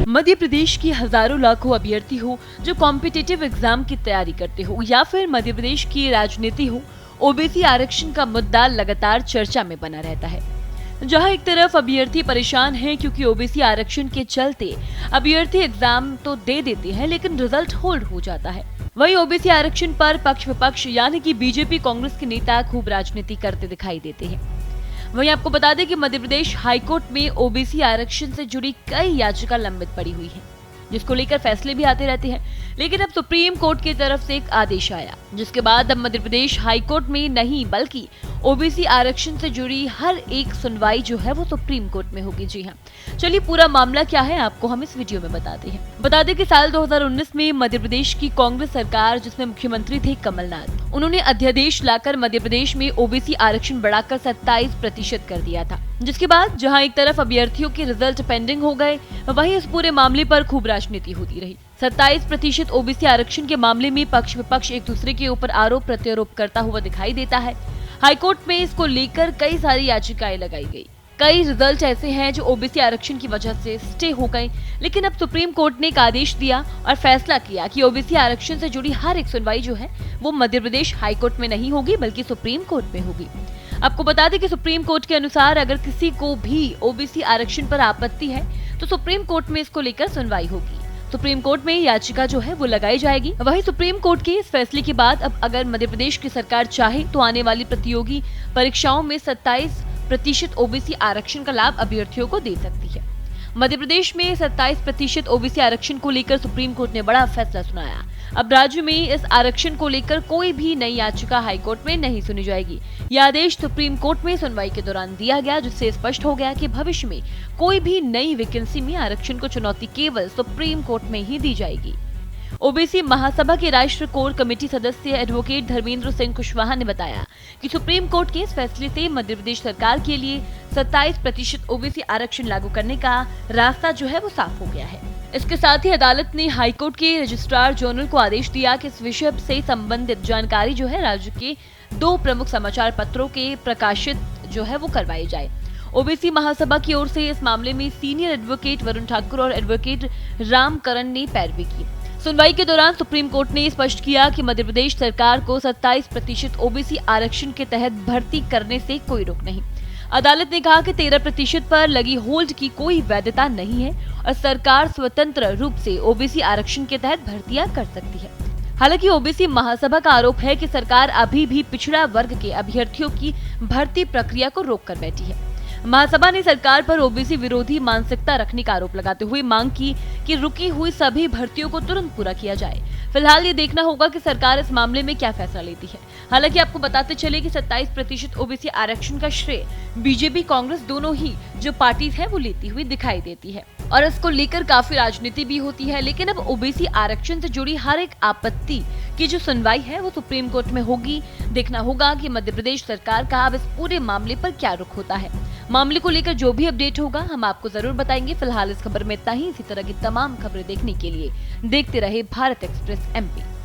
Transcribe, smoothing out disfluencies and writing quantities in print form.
मध्य प्रदेश की हजारों लाखों अभ्यर्थी हो जो कॉम्पिटिटिव एग्जाम की तैयारी करते हो, या फिर मध्य प्रदेश की राजनीति हो, ओबीसी आरक्षण का मुद्दा लगातार चर्चा में बना रहता है। जहां एक तरफ अभ्यर्थी परेशान हैं क्योंकि ओबीसी आरक्षण के चलते अभ्यर्थी एग्जाम तो दे देते हैं लेकिन रिजल्ट होल्ड हो जाता है। वहीं ओबीसी आरक्षण पर पक्ष विपक्ष यानी कि बीजेपी कांग्रेस के नेता खूब राजनीति करते दिखाई देते हैं। वहीं आपको बता दें कि मध्य प्रदेश हाईकोर्ट में ओबीसी आरक्षण से जुड़ी कई याचिका लंबित पड़ी हुई है, जिसको लेकर फैसले भी आते रहते हैं। लेकिन अब सुप्रीम कोर्ट की तरफ से एक आदेश आया, जिसके बाद अब मध्य प्रदेश हाईकोर्ट में नहीं बल्कि ओबीसी आरक्षण से जुड़ी हर एक सुनवाई जो है वो सुप्रीम कोर्ट में होगी। जी हाँ, चलिए पूरा मामला क्या है आपको हम इस वीडियो में बताते हैं। बता दें कि साल 2019 में मध्य प्रदेश की कांग्रेस सरकार, जिसमें मुख्यमंत्री थे कमलनाथ, उन्होंने अध्यादेश लाकर मध्य प्रदेश में ओबीसी आरक्षण बढ़ाकर 27% कर दिया था। जिसके बाद जहां एक तरफ अभ्यर्थियों के रिजल्ट पेंडिंग हो गए, वहीं इस पूरे मामले पर खूब राजनीति होती रही। 27% ओबीसी आरक्षण के मामले में पक्ष विपक्ष एक दूसरे के ऊपर आरोप प्रत्यारोप करता हुआ दिखाई देता है। हाईकोर्ट में इसको लेकर कई सारी याचिकाएं लगाई गई। कई रिजल्ट ऐसे हैं जो ओबीसी आरक्षण की वजह से स्टे हो गए, लेकिन अब सुप्रीम कोर्ट ने एक आदेश दिया और फैसला किया कि ओबीसी आरक्षण से जुड़ी हर एक सुनवाई जो है वो मध्य प्रदेश हाईकोर्ट में नहीं होगी बल्कि सुप्रीम कोर्ट में होगी। आपको बता दें कि सुप्रीम कोर्ट के अनुसार अगर किसी को भी ओबीसी आरक्षण पर आपत्ति है तो सुप्रीम कोर्ट में इसको लेकर सुनवाई होगी। सुप्रीम कोर्ट में याचिका जो है वो लगाई जाएगी। वहीं सुप्रीम कोर्ट के इस फैसले के बाद अब अगर मध्य प्रदेश की सरकार चाहे तो आने वाली प्रतियोगी परीक्षाओं में 27% ओबीसी आरक्षण का लाभ अभ्यर्थियों को दे सकती है। मध्य प्रदेश में 27% ओबीसी आरक्षण को लेकर सुप्रीम कोर्ट ने बड़ा फैसला सुनाया। अब राज्य में इस आरक्षण को लेकर कोई भी नई याचिका हाईकोर्ट में नहीं सुनी जाएगी। यह आदेश सुप्रीम कोर्ट में सुनवाई के दौरान दिया गया, जिससे स्पष्ट हो गया कि भविष्य में कोई भी नई वैकेंसी में आरक्षण को चुनौती केवल सुप्रीम कोर्ट में ही दी जाएगी। ओबीसी महासभा के राष्ट्रीय कोर कमेटी सदस्य एडवोकेट धर्मेंद्र सिंह कुशवाहा ने बताया कि सुप्रीम कोर्ट के इस फैसले से मध्य प्रदेश सरकार के लिए 27% ओबीसी आरक्षण लागू करने का रास्ता जो है वो साफ हो गया है। इसके साथ ही अदालत ने हाईकोर्ट के रजिस्ट्रार जनरल को आदेश दिया कि इस विषय से संबंधित जानकारी जो है राज्य के 2 प्रमुख समाचार पत्रों के प्रकाशित जो है वो करवाई जाए। ओबीसी महासभा की ओर से इस मामले में सीनियर एडवोकेट वरुण ठाकुर और एडवोकेट रामकरण ने पैरवी की। सुनवाई के दौरान सुप्रीम कोर्ट ने स्पष्ट किया कि मध्य प्रदेश सरकार को 27% ओबीसी आरक्षण के तहत भर्ती करने से कोई रोक नहीं। अदालत ने कहा कि 13% पर लगी होल्ड की कोई वैधता नहीं है और सरकार स्वतंत्र रूप से ओबीसी आरक्षण के तहत भर्तियां कर सकती है। हालांकि ओबीसी महासभा का आरोप है कि सरकार अभी भी पिछड़ा वर्ग के अभ्यर्थियों की भर्ती प्रक्रिया को रोक कर बैठी है। महासभा ने सरकार पर ओबीसी विरोधी मानसिकता रखने का आरोप लगाते हुए मांग की कि रुकी हुई सभी भर्तियों को तुरंत पूरा किया जाए। फिलहाल ये देखना होगा कि सरकार इस मामले में क्या फैसला लेती है। हालांकि आपको बताते चले कि 27% ओबीसी आरक्षण का श्रेय बीजेपी कांग्रेस दोनों ही जो पार्टीज है वो लेती हुई दिखाई देती है और इसको लेकर काफी राजनीति भी होती है। लेकिन अब ओबीसी आरक्षण से जुड़ी हर एक आपत्ति की जो सुनवाई है वो सुप्रीम कोर्ट में होगी। देखना होगा कि मध्य प्रदेश सरकार का अब इस पूरे मामले पर क्या रुख होता है। मामले को लेकर जो भी अपडेट होगा हम आपको जरूर बताएंगे। फिलहाल इस खबर में इतना ही। इसी तरह की तमाम खबरें देखने के लिए देखते रहे भारत एक्सप्रेस MP।